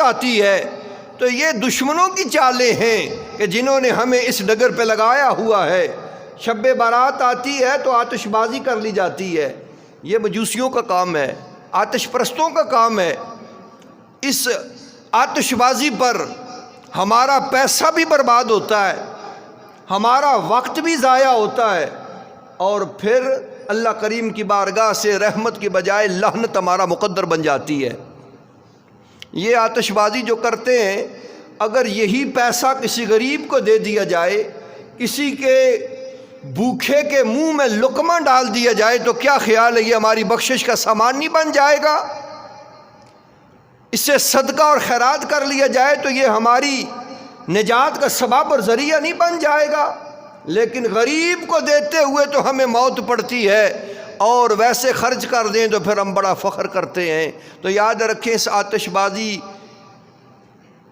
بارات آتی ہے تو یہ دشمنوں کی چالیں ہیں کہ جنہوں نے ہمیں اس ڈگر پہ لگایا ہوا ہے۔ شب بارات آتی ہے تو آتش بازی کر لی جاتی ہے، یہ مجوسیوں کا کام ہے، آتش پرستوں کا کام ہے۔ اس آتش بازی پر ہمارا پیسہ بھی برباد ہوتا ہے، ہمارا وقت بھی ضائع ہوتا ہے، اور پھر اللہ کریم کی بارگاہ سے رحمت کی بجائے لعنت ہمارا مقدر بن جاتی ہے۔ یہ آتش بازی جو کرتے ہیں، اگر یہی پیسہ کسی غریب کو دے دیا جائے، کسی کے بھوکے کے منہ میں لقمہ ڈال دیا جائے تو کیا خیال ہے یہ ہماری بخشش کا سامان نہیں بن جائے گا؟ اس سے صدقہ اور خیرات کر لیا جائے تو یہ ہماری نجات کا سبب اور ذریعہ نہیں بن جائے گا؟ لیکن غریب کو دیتے ہوئے تو ہمیں موت پڑتی ہے، اور ویسے خرچ کر دیں تو پھر ہم بڑا فخر کرتے ہیں۔ تو یاد رکھیں، اس آتش بازی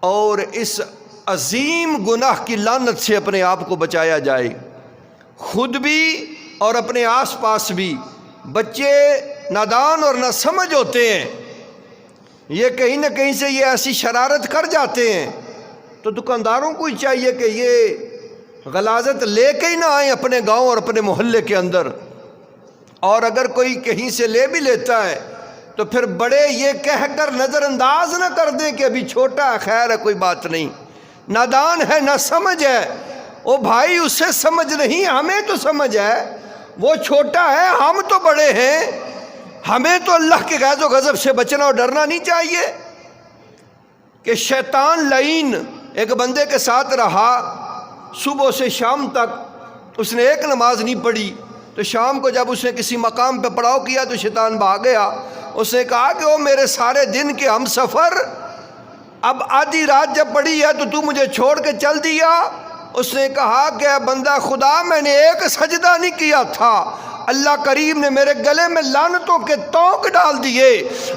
اور اس عظیم گناہ کی لعنت سے اپنے آپ کو بچایا جائے، خود بھی اور اپنے آس پاس بھی۔ بچے نادان اور نہ سمجھ ہوتے ہیں، یہ کہیں نہ کہیں سے یہ ایسی شرارت کر جاتے ہیں، تو دکانداروں کو ہی چاہیے کہ یہ غلاظت لے کے ہی نہ آئیں اپنے گاؤں اور اپنے محلے کے اندر، اور اگر کوئی کہیں سے لے بھی لیتا ہے تو پھر بڑے یہ کہہ کر نظر انداز نہ کر دیں کہ ابھی چھوٹا ہے، خیر ہے کوئی بات نہیں، نادان ہے، نہ سمجھ ہے۔ او بھائی، اسے سمجھ نہیں، ہمیں تو سمجھ ہے، وہ چھوٹا ہے، ہم تو بڑے ہیں، ہمیں تو اللہ کے غیظ و غضب سے بچنا اور ڈرنا نہیں چاہیے۔ کہ شیطان لعین ایک بندے کے ساتھ رہا، صبح سے شام تک اس نے ایک نماز نہیں پڑھی، تو شام کو جب اس نے کسی مقام پہ پڑاؤ کیا تو شیطان بھاگ گیا۔ اس نے کہا کہ وہ میرے سارے دن کے ہم سفر، اب آدھی رات جب پڑی ہے تو مجھے چھوڑ کے چل دیا۔ اس نے کہا کہ اے بندہ خدا، میں نے ایک سجدہ نہیں کیا تھا، اللہ کریم نے میرے گلے میں لعنتوں کے طوق ڈال دیے،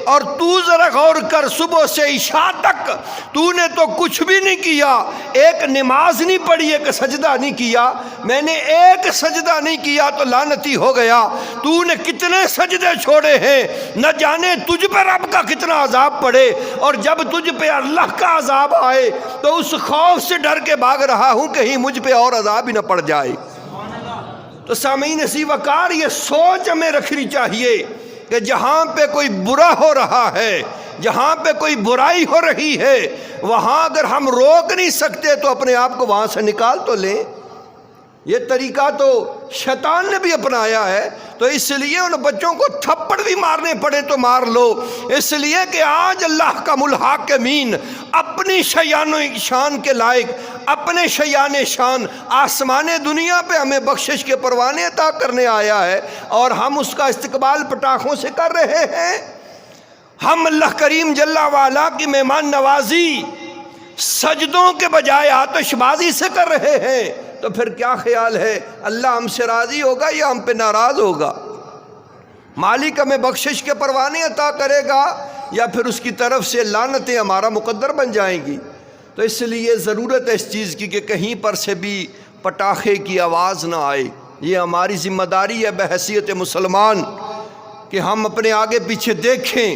اور تو ذرا غور کر، صبح سے عشاء تک تو نے تو کچھ بھی نہیں کیا، ایک نماز نہیں پڑھی، ایک سجدہ نہیں کیا۔ میں نے ایک سجدہ نہیں کیا تو لعنتی ہو گیا، تو نے کتنے سجدے چھوڑے ہیں، نہ جانے تجھ پہ رب کا کتنا عذاب پڑے، اور جب تجھ پہ اللہ کا عذاب آئے تو اس خوف سے ڈر کے بھاگ رہا ہوں کہیں مجھ پہ اور عذاب ہی نہ پڑ جائے۔ تو سامعین اسی وقار یہ سوچ ہمیں رکھنی چاہیے کہ جہاں پہ کوئی برا ہو رہا ہے، جہاں پہ کوئی برائی ہو رہی ہے، وہاں اگر ہم روک نہیں سکتے تو اپنے آپ کو وہاں سے نکال تو لیں۔ یہ طریقہ تو شیطان نے بھی اپنایا ہے، تو اس لیے ان بچوں کو تھپڑ بھی مارنے پڑے تو مار لو، اس لیے کہ آج اللہ کا الحاکمین اپنی شیان و شان کے لائق، اپنے شیان شان آسمان دنیا پہ ہمیں بخشش کے پروانے عطا کرنے آیا ہے، اور ہم اس کا استقبال پٹاخوں سے کر رہے ہیں۔ ہم اللہ کریم جل وعلا کی مہمان نوازی سجدوں کے بجائے آتش بازی سے کر رہے ہیں، تو پھر کیا خیال ہے اللہ ہم سے راضی ہوگا یا ہم پہ ناراض ہوگا؟ مالک ہمیں بخشش کے پروانے عطا کرے گا یا پھر اس کی طرف سے لعنتیں ہمارا مقدر بن جائیں گی؟ تو اس لیے ضرورت ہے اس چیز کی کہ کہیں پر سے بھی پٹاخے کی آواز نہ آئے۔ یہ ہماری ذمہ داری ہے بحیثیت مسلمان کہ ہم اپنے آگے پیچھے دیکھیں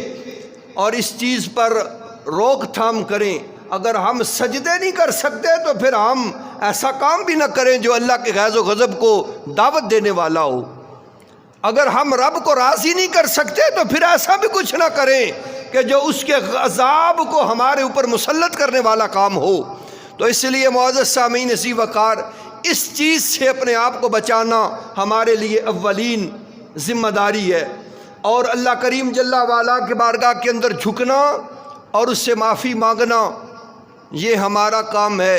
اور اس چیز پر روک تھام کریں۔ اگر ہم سجدے نہیں کر سکتے تو پھر ہم ایسا کام بھی نہ کریں جو اللہ کے غیظ و غضب کو دعوت دینے والا ہو۔ اگر ہم رب کو راضی نہیں کر سکتے تو پھر ایسا بھی کچھ نہ کریں کہ جو اس کے عذاب کو ہمارے اوپر مسلط کرنے والا کام ہو۔ تو اس لیے معزز سامعین اسی وقار اس چیز سے اپنے آپ کو بچانا ہمارے لیے اولین ذمہ داری ہے، اور اللہ کریم جل وعلا کے بارگاہ کے اندر جھکنا اور اس سے معافی مانگنا یہ ہمارا کام ہے۔